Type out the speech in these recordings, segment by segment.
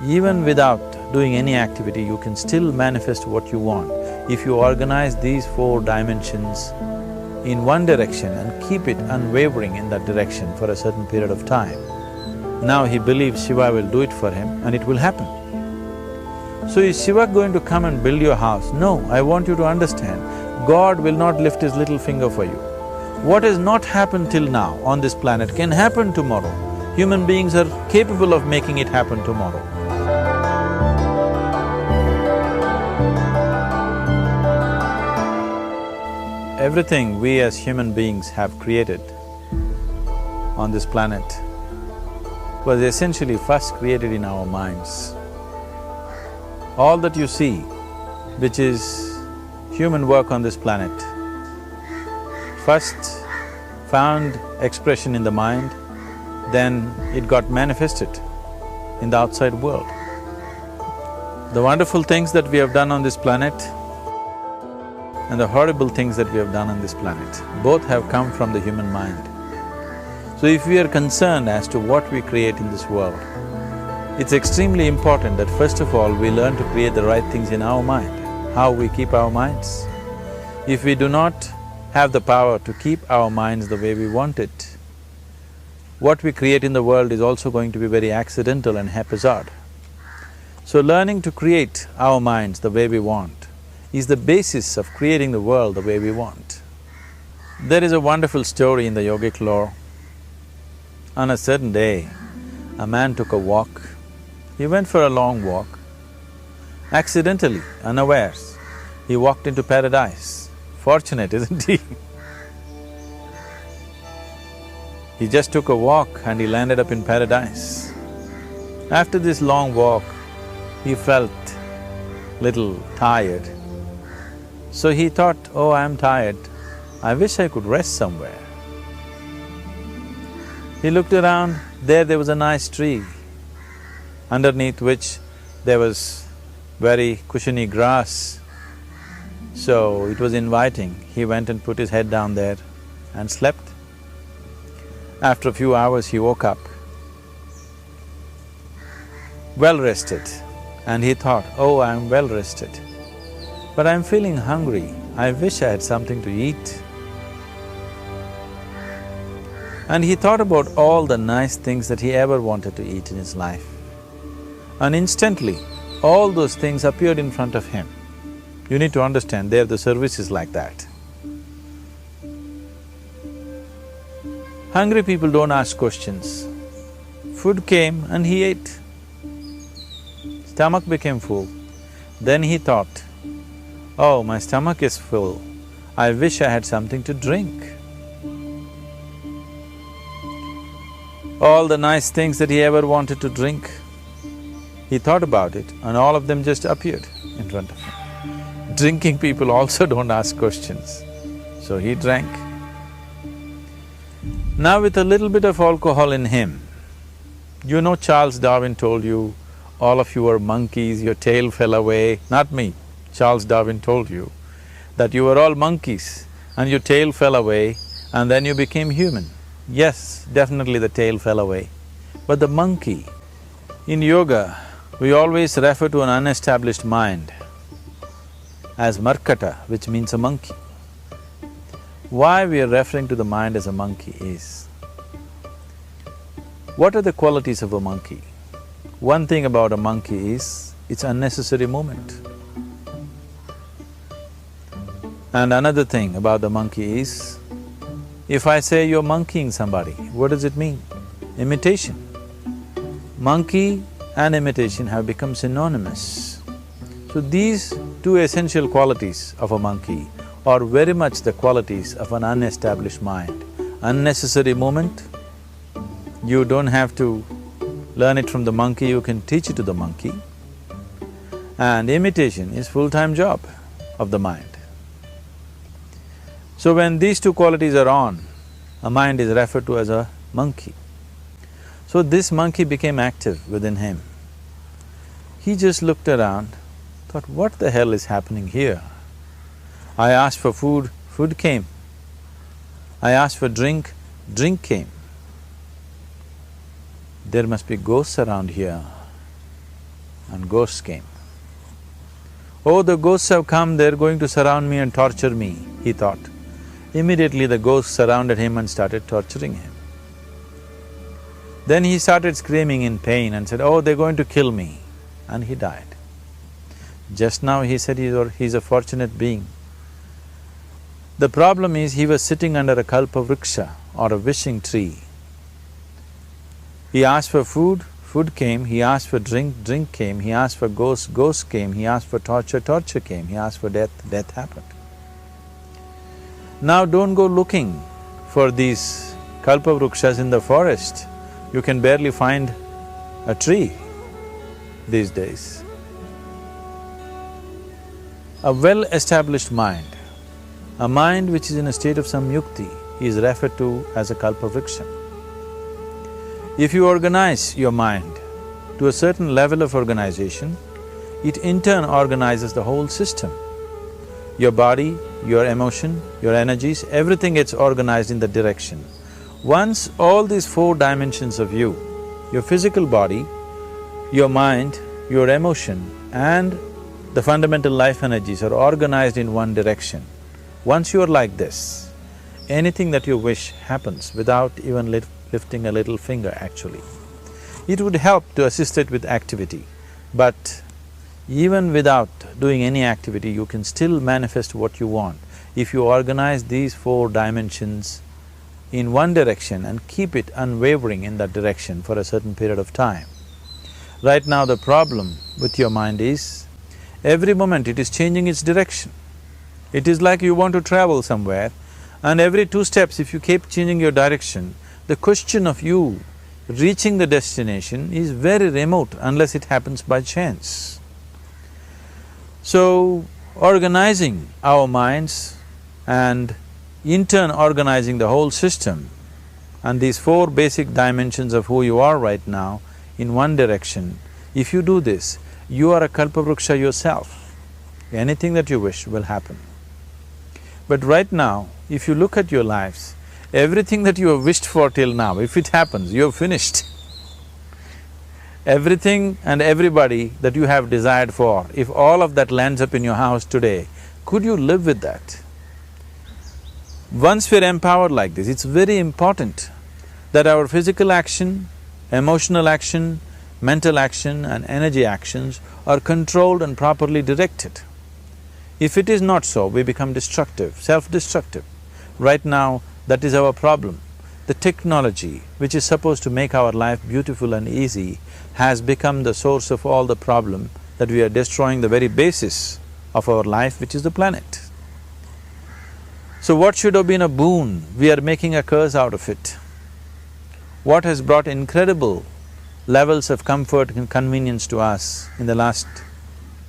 Even without doing any activity, you can still manifest what you want. If you organize these 4 dimensions in one direction and keep it unwavering in that direction for a certain period of time, now he believes Shiva will do it for him and it will happen. So is Shiva going to come and build your house? No, I want you to understand, God will not lift his little finger for you. What has not happened till now on this planet can happen tomorrow. Human beings are capable of making it happen tomorrow. Everything we as human beings have created on this planet was essentially first created in our minds. All that you see, which is human work on this planet, first found expression in the mind, then it got manifested in the outside world. The wonderful things that we have done on this planet and the horrible things that we have done on this planet, both have come from the human mind. So if we are concerned as to what we create in this world, it's extremely important that first of all we learn to create the right things in our mind, how we keep our minds. If we do not have the power to keep our minds the way we want it, what we create in the world is also going to be very accidental and haphazard. So learning to create our minds the way we want is the basis of creating the world the way we want. There is a wonderful story in the yogic lore. On a certain day, a man took a walk. He went for a long walk. Accidentally, unawares, he walked into paradise. Fortunate, isn't he? He just took a walk and he landed up in paradise. After this long walk, he felt little tired. So he thought, oh, I'm tired, I wish I could rest somewhere. He looked around, there was a nice tree, underneath which there was very cushiony grass. So it was inviting. He went and put his head down there and slept. After a few hours, he woke up, well rested, and he thought, oh, I'm well rested, but I'm feeling hungry, I wish I had something to eat. And he thought about all the nice things that he ever wanted to eat in his life. And instantly, all those things appeared in front of him. You need to understand, there the service is like that. Hungry people don't ask questions. Food came and he ate. Stomach became full. Then he thought, oh, my stomach is full, I wish I had something to drink. All the nice things that he ever wanted to drink, he thought about it and all of them just appeared in front of him. Drinking people also don't ask questions, so he drank. Now with a little bit of alcohol in him, you know Charles Darwin told you, all of you are monkeys, your tail fell away. Not me, Charles Darwin told you that you were all monkeys and your tail fell away and then you became human. Yes, definitely the tail fell away. But the monkey, in yoga, we always refer to an unestablished mind as markata, which means a monkey. Why we are referring to the mind as a monkey is, what are the qualities of a monkey? One thing about a monkey is, it's unnecessary movement. And another thing about the monkey is, if I say you're monkeying somebody, what does it mean? Imitation. Monkey and imitation have become synonymous. So these two essential qualities of a monkey are very much the qualities of an unestablished mind. Unnecessary movement, you don't have to learn it from the monkey, you can teach it to the monkey. And imitation is full-time job of the mind. So when these two qualities are on, a mind is referred to as a monkey. So this monkey became active within him. He just looked around, thought, what the hell is happening here? I asked for food, food came. I asked for drink, drink came. There must be ghosts around here. and ghosts came. Oh, the ghosts have come, they're going to surround me and torture me, he thought. Immediately the ghosts surrounded him and started torturing him. Then he started screaming in pain and said, oh, they're going to kill me, and he died. Just now he said he's a fortunate being. The problem is he was sitting under a Kalpavriksha or a wishing tree. He asked for food, food came, he asked for drink, drink came, he asked for ghost, ghost came, he asked for torture, torture came, he asked for death, death happened. Now don't go looking for these Kalpavrukshas in the forest. You can barely find a tree these days. A well-established mind, a mind which is in a state of samyukti, is referred to as a Kalpavriksha. If you organize your mind to a certain level of organization, it in turn organizes the whole system. Your body, your emotion, your energies, everything gets organized in that direction. Once all these four dimensions of you, your physical body, your mind, your emotion and the fundamental life energies are organized in one direction. Once you are like this, anything that you wish happens without even lifting a little finger actually. It would help to assist it with activity, but even without doing any activity, you can still manifest what you want if you organize these four dimensions in one direction and keep it unwavering in that direction for a certain period of time. Right now the problem with your mind is, every moment it is changing its direction. It is like you want to travel somewhere and every 2 steps if you keep changing your direction, the question of you reaching the destination is very remote unless it happens by chance. So, organizing our minds and in turn organizing the whole system and these 4 basic dimensions of who you are right now in one direction, if you do this, you are a Kalpavriksha yourself. Anything that you wish will happen. But right now, if you look at your lives, everything that you have wished for till now, if it happens, you have finished. Everything and everybody that you have desired for, if all of that lands up in your house today, could you live with that? Once we're empowered like this, it's very important that our physical action, emotional action, mental action and energy actions are controlled and properly directed. If it is not so, we become destructive, self-destructive. Right now, that is our problem. The technology, which is supposed to make our life beautiful and easy, has become the source of all the problem that we are destroying the very basis of our life, which is the planet. So what should have been a boon, we are making a curse out of it. What has brought incredible levels of comfort and convenience to us in the last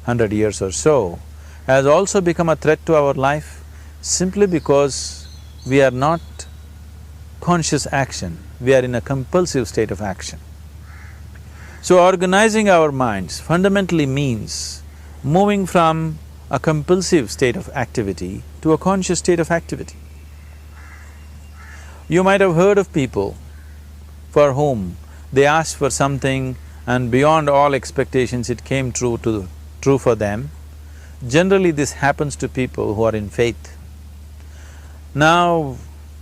100 years or so has also become a threat to our life simply because we are not conscious action, we are in a compulsive state of action. So organizing our minds fundamentally means moving from a compulsive state of activity to a conscious state of activity. You might have heard of people for whom they asked for something and beyond all expectations it came true for them. Generally this happens to people who are in faith. Now,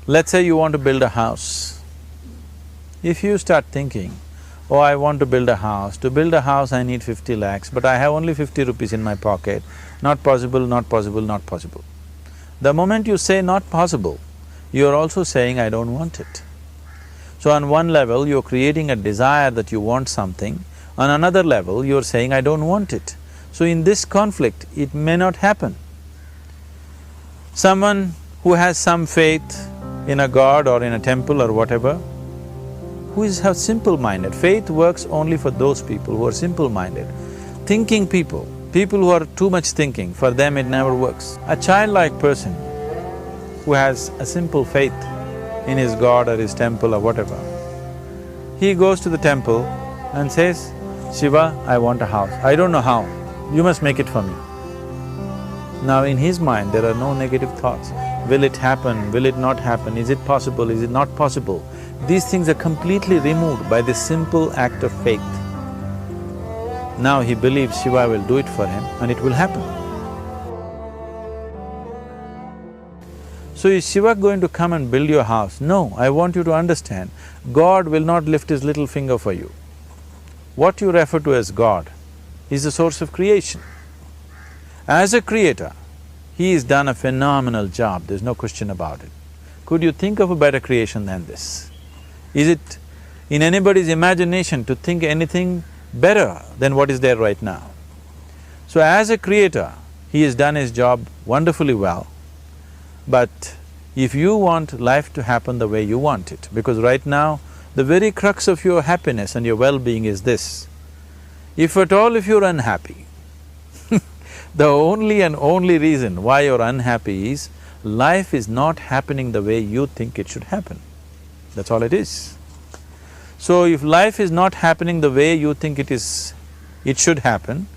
let's say you want to build a house. If you start thinking, oh, I want to build a house, to build a house I need 50 lakhs, but I have only 50 rupees in my pocket, not possible, not possible, not possible. The moment you say not possible, you are also saying I don't want it. So on one level, you're creating a desire that you want something, on another level, you're saying I don't want it. So in this conflict, it may not happen. Someone who has some faith in a god or in a temple or whatever, who is simple-minded, faith works only for those people who are simple-minded. Thinking people, people who are too much thinking, for them it never works. A childlike person who has a simple faith in his god or his temple or whatever, he goes to the temple and says, Shiva, I want a house. I don't know how, you must make it for me. Now in his mind there are no negative thoughts. Will it happen? Will it not happen? Is it possible? Is it not possible? These things are completely removed by this simple act of faith. Now he believes Shiva will do it for him and it will happen. So is Shiva going to come and build your house? No, I want you to understand, God will not lift his little finger for you. What you refer to as God is the source of creation. As a creator, he has done a phenomenal job, there's no question about it. Could you think of a better creation than this? Is it in anybody's imagination to think anything better than what is there right now? So as a creator, he has done his job wonderfully well. But if you want life to happen the way you want it, because right now, the very crux of your happiness and your well-being is this, if at all if you're unhappy, the only and only reason why you're unhappy is life is not happening the way you think it should happen. That's all it is. So if life is not happening the way you think it should happen,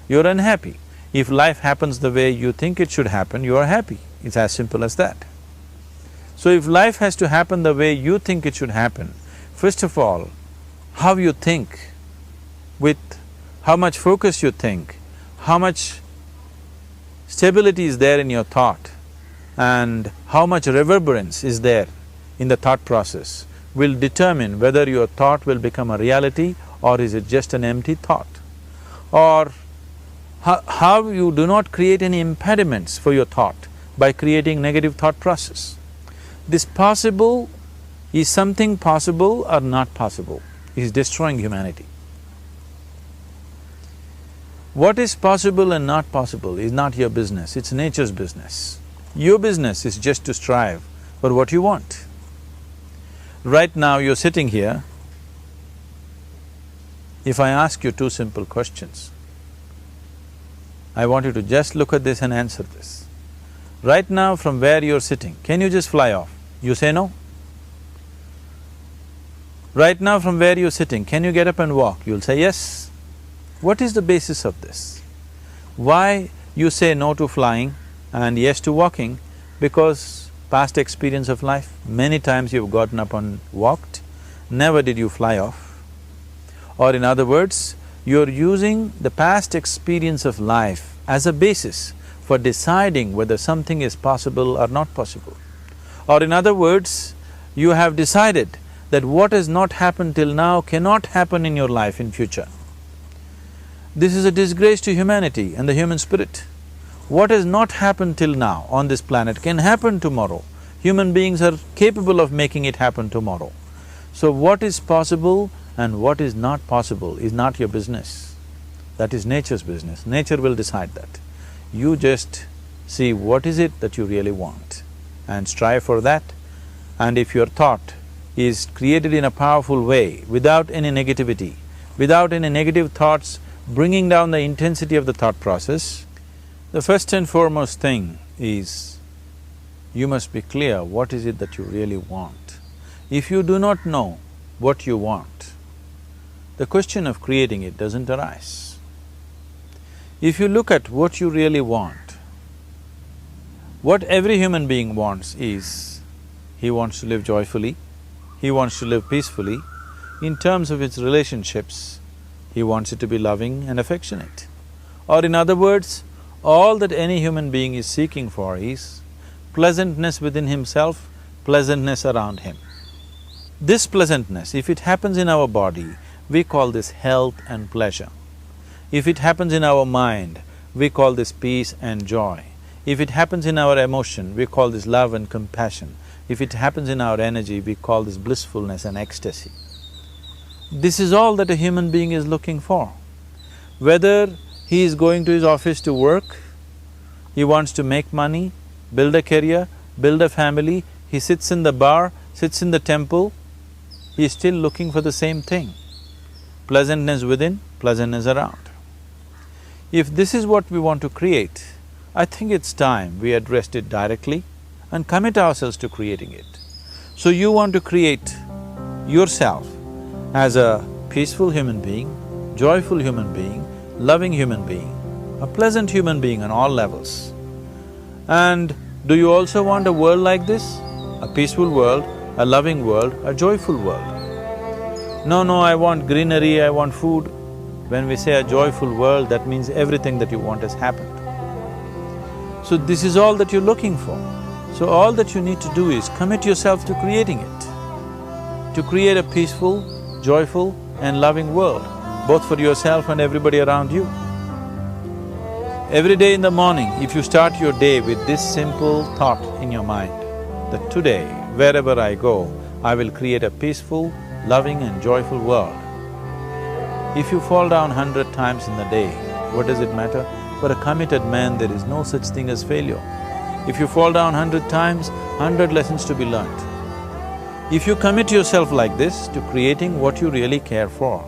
you're unhappy. If life happens the way you think it should happen, you are happy. It's as simple as that. So if life has to happen the way you think it should happen, first of all, how you think, with how much focus you think, how much stability is there in your thought, and how much reverberance is there in the thought process will determine whether your thought will become a reality or is it just an empty thought. Or how you do not create any impediments for your thought by creating negative thought process. This possible is something possible or not possible, is destroying humanity. What is possible and not possible is not your business, it's nature's business. Your business is just to strive for what you want. Right now you're sitting here, if I ask you two simple questions, I want you to just look at this and answer this. Right now from where you're sitting, can you just fly off? You say no. Right now from where you're sitting, can you get up and walk? You'll say yes. What is the basis of this? Why you say no to flying and yes to walking? Because past experience of life, many times you've gotten up and walked, never did you fly off. Or in other words, you're using the past experience of life as a basis for deciding whether something is possible or not possible. Or in other words, you have decided that what has not happened till now cannot happen in your life in future. This is a disgrace to humanity and the human spirit. What has not happened till now on this planet can happen tomorrow. Human beings are capable of making it happen tomorrow. So what is possible and what is not possible is not your business. That is nature's business. Nature will decide that. You just see what is it that you really want and strive for that. And if your thought is created in a powerful way, without any negativity, without any negative thoughts bringing down the intensity of the thought process, the first and foremost thing is you must be clear what is it that you really want. If you do not know what you want, the question of creating it doesn't arise. If you look at what you really want, what every human being wants is, he wants to live joyfully, he wants to live peacefully. In terms of its relationships, he wants it to be loving and affectionate. Or in other words, all that any human being is seeking for is pleasantness within himself, pleasantness around him. This pleasantness, if it happens in our body, we call this health and pleasure. If it happens in our mind, we call this peace and joy. If it happens in our emotion, we call this love and compassion. If it happens in our energy, we call this blissfulness and ecstasy. This is all that a human being is looking for. Whether he is going to his office to work, he wants to make money, build a career, build a family, he sits in the bar, sits in the temple, he is still looking for the same thing. Pleasantness within, pleasantness around. If this is what we want to create, I think it's time we addressed it directly and commit ourselves to creating it. So you want to create yourself as a peaceful human being, joyful human being, loving human being, a pleasant human being on all levels. And do you also want a world like this? A peaceful world, a loving world, a joyful world? No, I want greenery, I want food. When we say a joyful world, that means everything that you want has happened. So this is all that you're looking for. So all that you need to do is commit yourself to creating it, to create a peaceful, joyful and loving world, both for yourself and everybody around you. Every day in the morning, if you start your day with this simple thought in your mind, that today, wherever I go, I will create a peaceful, loving and joyful world. If you fall down 100 times in the day, what does it matter? For a committed man, there is no such thing as failure. If you fall down 100 times, 100 lessons to be learnt. If you commit yourself like this to creating what you really care for,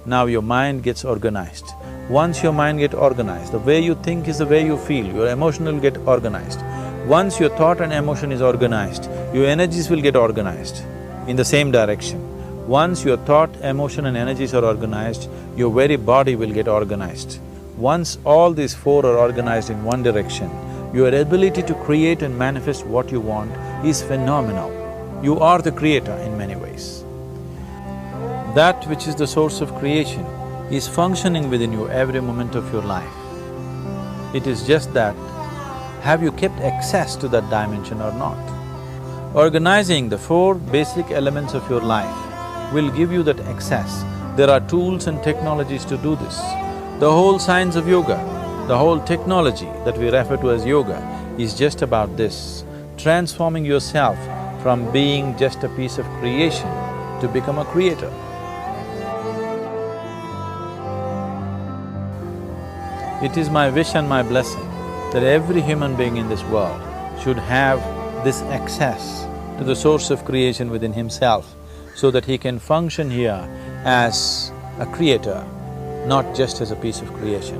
now your mind gets organized. Once your mind gets organized, the way you think is the way you feel, your emotion will get organized. Once your thought and emotion is organized, your energies will get organized in the same direction. Once your thought, emotion and energies are organized, your very body will get organized. Once all these four are organized in one direction, your ability to create and manifest what you want is phenomenal. You are the creator in many ways. That which is the source of creation is functioning within you every moment of your life. It is just that, have you kept access to that dimension or not? Organizing the four basic elements of your life will give you that access. There are tools and technologies to do this. The whole science of yoga, the whole technology that we refer to as yoga is just about this, transforming yourself from being just a piece of creation to become a creator. It is my wish and my blessing that every human being in this world should have this access to the source of creation within himself, so that he can function here as a creator, not just as a piece of creation.